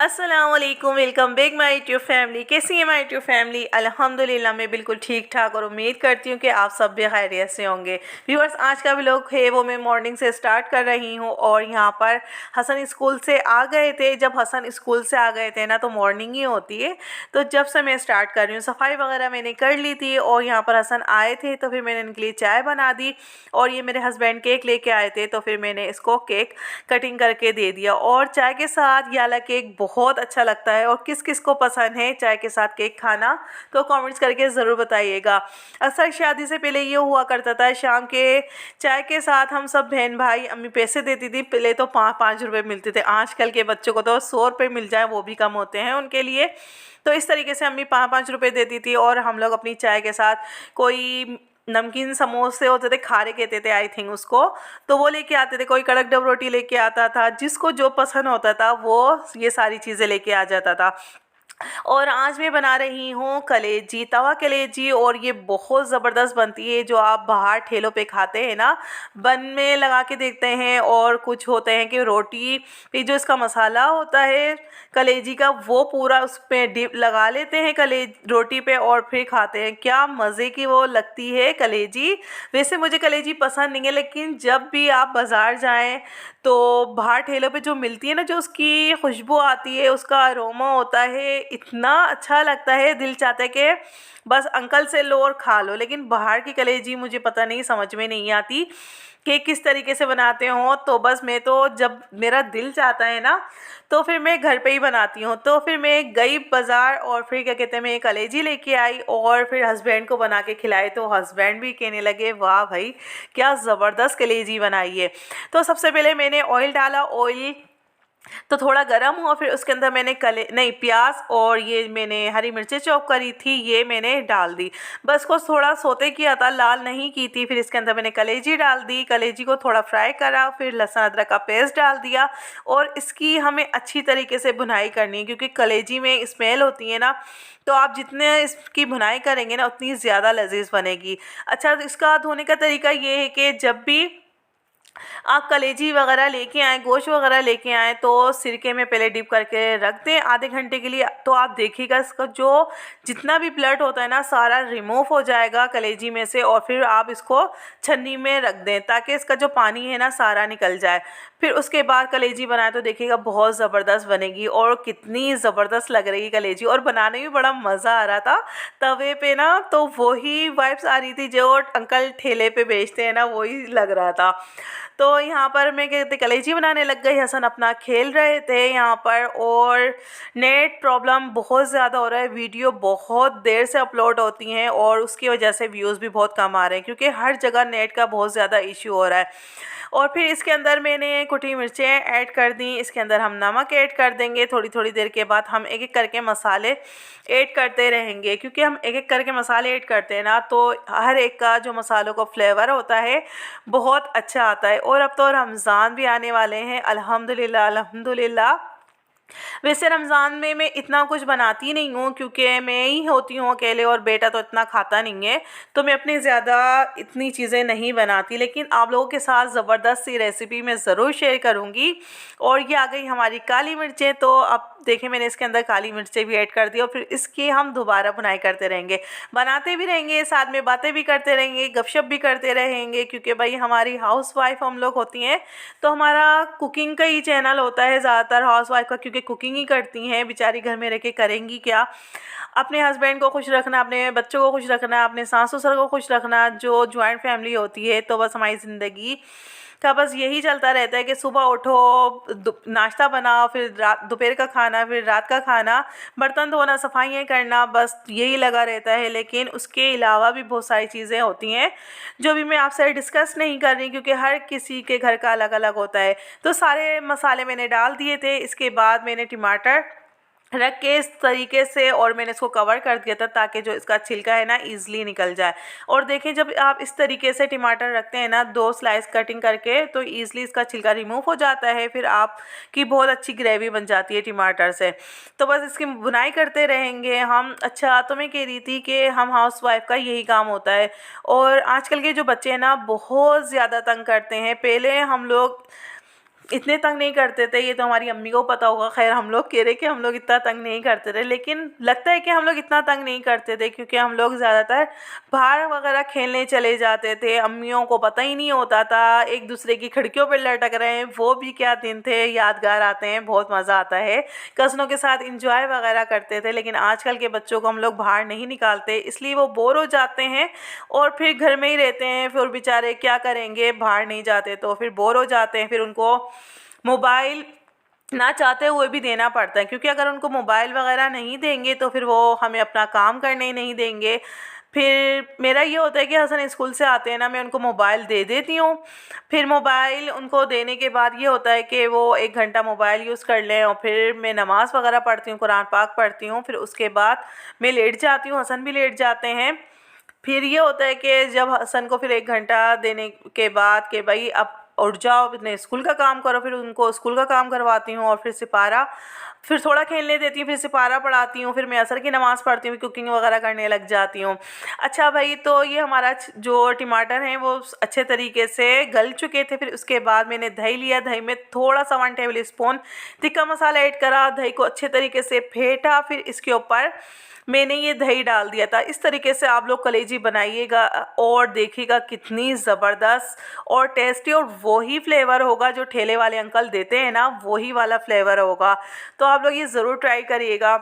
अस्सलाम वालेकुम, welcome back my YouTube family. कैसी है माय यूट्यूब फैमिली? अल्हम्दुलिल्लाह मैं बिल्कुल ठीक ठाक और उम्मीद करती हूँ कि आप सब भी खैरियत से होंगे। व्यूअर्स, आज का व्लॉग है वो मैं मॉर्निंग से स्टार्ट कर रही हूँ और यहाँ पर हसन स्कूल से आ गए थे। जब हसन स्कूल से आ गए थे ना तो मॉर्निंग ही होती है, तो जब से मैं स्टार्ट कर रही हूँ। सफाई वगैरह मैंने कर ली थी और यहाँ पर हसन आए थे तो फिर मैंने इनके लिए चाय बना दी और ये मेरे हस्बैंड केक लेके आए थे तो फिर मैंने इसको केक कटिंग करके दे दिया। और चाय के साथ ये वाला केक बहुत अच्छा लगता है और किस किस को पसंद है चाय के साथ केक खाना, तो कमेंट्स करके ज़रूर बताइएगा। अक्सर शादी से पहले ये हुआ करता था, शाम के चाय के साथ हम सब बहन भाई, अम्मी पैसे देती थी। पहले तो 5-5 रुपये मिलते थे, आजकल के बच्चों को तो 100 रुपये मिल जाए वो भी कम होते हैं उनके लिए। तो इस तरीके से अम्मी 5-5 रुपये देती थी और हम लोग अपनी चाय के साथ कोई नमकीन समोसे होते थे, खारे कहते थे आई थिंक उसको, तो वो लेके आते थे। कोई कड़क डब रोटी लेके आता था, जिसको जो पसंद होता था वो ये सारी चीज़ें लेके आ जाता था। और आज मैं बना रही हूँ कलेजी, तवा कलेजी, और ये बहुत ज़बरदस्त बनती है। जो आप बाहर ठेलों पे खाते हैं ना, बन में लगा के देखते हैं, और कुछ होते हैं कि रोटी पे जो इसका मसाला होता है कलेजी का वो पूरा उस पर डिप लगा लेते हैं कलेज रोटी पे और फिर खाते हैं। क्या मज़े की वो लगती है कलेजी। वैसे मुझे कलेजी पसंद नहीं है, लेकिन जब भी आप बाज़ार जाएं तो बाहर ठेलों पे जो मिलती है ना, जो उसकी खुशबू आती है, उसका अरोमा होता है, इतना अच्छा लगता है, दिल चाहता है कि बस अंकल से लो और खा लो। लेकिन बाहर की कलेजी मुझे पता नहीं, समझ में नहीं आती कि किस तरीके से बनाते हो। तो बस मैं तो जब मेरा दिल चाहता है ना तो फिर मैं घर पे ही बनाती हूँ। तो फिर मैं गई बाज़ार और फिर क्या कहते हैं, मैं कलेजी लेके आई और फिर हस्बैंड को बना के खिलाई। तो हस्बैंड भी कहने लगे वाह भाई क्या ज़बरदस्त कलेजी बनाई है। तो सबसे पहले मैंने ऑयल डाला, ऑयल तो थोड़ा गर्म हुआ, फिर उसके अंदर मैंने प्याज और ये मैंने हरी मिर्चें चॉप करी थी ये मैंने डाल दी। बस को थोड़ा सोते किया था, लाल नहीं की थी। फिर इसके अंदर मैंने कलेजी डाल दी, कलेजी को थोड़ा फ्राई करा, फिर लहसुन अदरक का पेस्ट डाल दिया। और इसकी हमें अच्छी तरीके से भुनाई करनी है, क्योंकि कलेजी में स्मेल होती है ना, तो आप जितने इसकी भुनाई करेंगे ना उतनी ज़्यादा लजीज बनेगी। अच्छा, तो इसका धोने का तरीका ये है कि जब भी आप कलेजी वगैरह लेके आएँ, गोश्त वगैरह लेके आएँ, तो सिरके में पहले डिप करके रख दें आधे घंटे के लिए। तो आप देखिएगा इसका जो जितना भी ब्लड होता है ना सारा रिमूव हो जाएगा कलेजी में से, और फिर आप इसको छन्नी में रख दें ताकि इसका जो पानी है ना सारा निकल जाए। फिर उसके बाद कलेजी बनाए तो देखिएगा बहुत ज़बरदस्त बनेगी और कितनी ज़बरदस्त लग रही है कलेजी, और बनाने में बड़ा मज़ा आ रहा था तवे पे ना। तो वही वाइब्स आ रही थी जो अंकल ठेले पे बेचते हैं ना, वही लग रहा था। तो यहाँ पर मैं कहते कलेजी बनाने लग गई, हसन अपना खेल रहे थे यहाँ पर। और नेट प्रॉब्लम बहुत ज़्यादा हो रहा है, वीडियो बहुत देर से अपलोड होती हैं और उसकी वजह से व्यूज़ भी बहुत कम आ रहे हैं, क्योंकि हर जगह नेट का बहुत ज़्यादा इशू हो रहा है। और फिर इसके अंदर मैंने कुटी मिर्चें ऐड कर दी, इसके अंदर हम नमक ऐड कर देंगे। थोड़ी थोड़ी देर के बाद हम एक एक करके मसाले ऐड करते रहेंगे, क्योंकि हम एक एक करके मसाले ऐड करते हैं ना तो हर एक का जो मसालों का फ्लेवर होता है बहुत अच्छा आता है। और अब तो रमज़ान भी आने वाले हैं, अल्हम्दुलिल्लाह अल्हम्दुलिल्लाह। वैसे रमज़ान में मैं इतना कुछ बनाती नहीं हूँ, क्योंकि मैं ही होती हूँ अकेले और बेटा तो इतना खाता नहीं है, तो मैं अपनी ज़्यादा इतनी चीज़ें नहीं बनाती। लेकिन आप लोगों के साथ ज़बरदस्त सी रेसिपी मैं ज़रूर शेयर करूँगी। और ये आ गई हमारी काली मिर्चें, तो अब देखें मैंने इसके अंदर काली मिर्चें भी ऐड कर दी। और फिर इसकी हम दोबारा बुनाई करते रहेंगे, बनाते भी रहेंगे, साथ में बातें भी करते रहेंगे, गपशप भी करते रहेंगे, क्योंकि भाई हमारी हाउस वाइफ हम लोग होती हैं तो हमारा कुकिंग का ही चैनल होता है ज़्यादातर हाउस वाइफ का, क्योंकि कुकिंग ही करती हैं बेचारी, घर में रह के करेंगी क्या। अपने हस्बैंड को खुश रखना, अपने बच्चों को खुश रखना, अपने सास ससुर को खुश रखना, जो जॉइंट फैमिली होती है तो बस हमारी ज़िंदगी का बस यही चलता रहता है कि सुबह उठो, नाश्ता बनाओ, फिर रात दोपहर का खाना, फिर रात का खाना, बर्तन धोना, सफाइयाँ करना, बस यही लगा रहता है। लेकिन उसके अलावा भी बहुत सारी चीज़ें होती हैं जो भी मैं आपसे डिस्कस नहीं कर रही, क्योंकि हर किसी के घर का अलग अलग होता है। तो सारे मसाले मैंने डाल दिए थे, इसके बाद मैंने टमाटर रख के इस तरीके से और मैंने इसको कवर कर दिया था ताकि जो इसका छिलका है ना ईज़िली निकल जाए। और देखें जब आप इस तरीके से टमाटर रखते हैं ना 2 स्लाइस कटिंग करके, तो ईज़िली इसका छिलका रिमूव हो जाता है, फिर आपकी बहुत अच्छी ग्रेवी बन जाती है टमाटर से। तो बस इसकी बुनाई करते रहेंगे हम। अच्छा, तो मैं कह रही थी कि हम हाउस वाइफ का यही काम होता है, और आजकल के जो बच्चे हैं ना बहुत ज़्यादा तंग करते हैं। पहले हम लोग इतने तंग नहीं करते थे, ये तो हमारी अम्मी को पता होगा। खैर हम लोग कह रहे कि हम लोग इतना तंग नहीं करते थे, लेकिन लगता है कि हम लोग इतना तंग नहीं करते थे क्योंकि हम लोग ज़्यादातर बाहर वगैरह खेलने चले जाते थे। अम्मियों को पता ही नहीं होता था, एक दूसरे की खिड़कियों पर लटक रहे हैं। वो भी क्या दिन थे, यादगार आते हैं, बहुत मज़ा आता है। कज़नों के साथ इंजॉय वगैरह करते थे। लेकिन आजकल के बच्चों को हम लोग बाहर नहीं निकालते, इसलिए वो बोर हो जाते हैं और फिर घर में ही रहते हैं। फिर बेचारे क्या करेंगे, बाहर नहीं जाते तो फिर बोर हो जाते हैं। फिर उनको मोबाइल ना चाहते हुए भी देना पड़ता है, क्योंकि अगर उनको मोबाइल वगैरह नहीं देंगे तो फिर वो हमें अपना काम करने ही नहीं देंगे। फिर मेरा ये होता है कि हसन स्कूल से आते हैं ना, मैं उनको मोबाइल दे देती हूँ। फिर मोबाइल उनको देने के बाद ये होता है कि वो 1 घंटा मोबाइल यूज़ कर लें और फिर मैं नमाज़ वगैरह पढ़ती हूँ, कुरान पाक पढ़ती हूँ। फिर उसके बाद मैं लेट जाती हूँ, हसन भी लेट जाते हैं। फिर ये होता है कि जब हसन को फिर 1 घंटा देने के बाद कि भाई अब उठ जाओ, अपने स्कूल का काम करो, फिर उनको स्कूल का काम करवाती हूँ और फिर सिपारा, फिर थोड़ा खेलने देती हूँ, फिर सिपारा पढ़ाती हूँ। फिर मैं असर की नमाज़ पढ़ती हूँ, कुकिंग वगैरह करने लग जाती हूँ। अच्छा भाई, तो ये हमारा जो टमाटर हैं वो अच्छे तरीके से गल चुके थे। फिर उसके बाद मैंने दही लिया, दही में थोड़ा सा 1 टेबल स्पून तिक्का मसाला ऐड करा, दही को अच्छे तरीके से फेंटा। फिर इसके ऊपर मैंने ये दही डाल दिया था। इस तरीके से आप लोग कलेजी बनाइएगा और देखिएगा कितनी ज़बरदस्त और टेस्टी, और वही फ्लेवर होगा जो ठेले वाले अंकल देते हैं ना, वही वाला फ्लेवर होगा। तो आप लोग ये ज़रूर ट्राई करिएगा।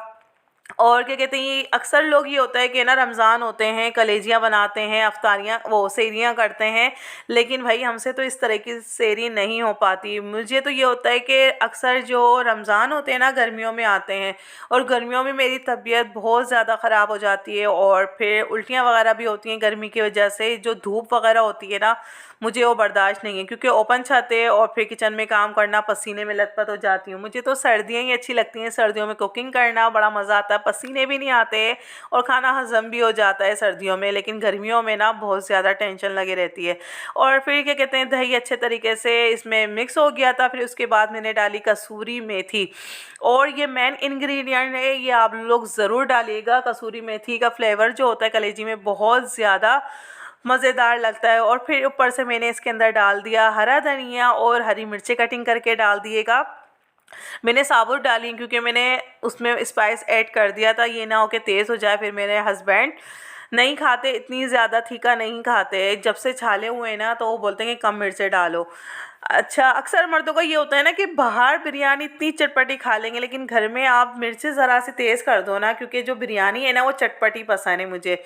और क्या कहते हैं, ये अक्सर लोग ये होता है कि ना रमज़ान होते हैं, कलेजियाँ बनाते हैं, अफ्तारियाँ वो सेहरियाँ करते हैं, लेकिन भाई हमसे तो इस तरह की सेहरी नहीं हो पाती। मुझे तो ये होता है कि अक्सर जो रमज़ान होते हैं ना गर्मियों में आते हैं, और गर्मियों में मेरी तबीयत बहुत ज़्यादा ख़राब हो जाती है और फिर उल्टियाँ वगैरह भी होती हैं गर्मी की वजह से। जो धूप वगैरह होती है ना, मुझे वो बर्दाश्त नहीं है, क्योंकि ओपन छत है और फिर किचन में काम करना, पसीने में लथपथ हो जाती हूँ। मुझे तो सर्दियाँ ही अच्छी लगती हैं, सर्दियों में कुकिंग करना बड़ा मज़ा आता है, पसीने भी नहीं आते और खाना हज़म भी हो जाता है सर्दियों में। लेकिन गर्मियों में ना बहुत ज़्यादा टेंशन लगी रहती है। और फिर क्या कहते हैं, दही अच्छे तरीके से इसमें मिक्स हो गया था। फिर उसके बाद मैंने डाली कसूरी मेथी, और ये मेन इंग्रेडिएंट है, ये आप लोग ज़रूर डालिएगा। कसूरी मेथी का फ्लेवर जो होता है कलेजी में बहुत ज़्यादा मज़ेदार लगता है। और फिर ऊपर से मैंने इसके अंदर डाल दिया हरा धनिया और हरी मिर्ची कटिंग करके डाल दिएगा। मैंने साबुत डाली क्योंकि मैंने उसमें स्पाइस ऐड कर दिया था, ये ना हो कि तेज़ हो जाए। फिर मेरे हस्बैंड नहीं खाते, इतनी ज़्यादा तीखा नहीं खाते। जब से छाले हुए ना तो वो बोलते हैं कि कम मिर्चें डालो। अच्छा, अक्सर मर्दों का ये होता है ना कि बाहर बिरयानी इतनी चटपटी खा लेंगे, लेकिन घर में आप मिर्चें ज़रा सी तेज़ कर दो ना, क्योंकि जो बिरयानी है ना वो चटपटी पसंद है मुझे।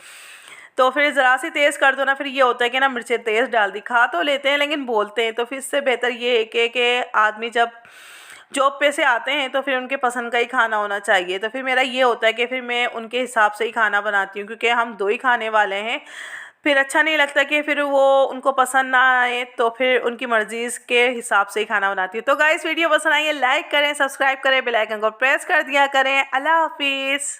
तो फिर ज़रा सी तेज़ कर दो ना, फिर ये होता है कि ना मिर्चें तेज़ डाल दी, खा तो लेते हैं लेकिन बोलते हैं। तो फिर इससे बेहतर ये है कि आदमी जब जॉब पे से आते हैं तो फिर उनके पसंद का ही खाना होना चाहिए। तो फिर मेरा ये होता है कि फिर मैं उनके हिसाब से ही खाना बनाती हूँ, क्योंकि हम 2 ही खाने वाले हैं। फिर अच्छा नहीं लगता कि फिर वो उनको पसंद ना आए, तो फिर उनकी मर्ज़ी के हिसाब से ही खाना बनाती हूँ। तो गाइस, वीडियो पसंद आई है लाइक करें, सब्सक्राइब करें, बेल आइकन को प्रेस कर दिया करें। अल्लाह हाफिज़।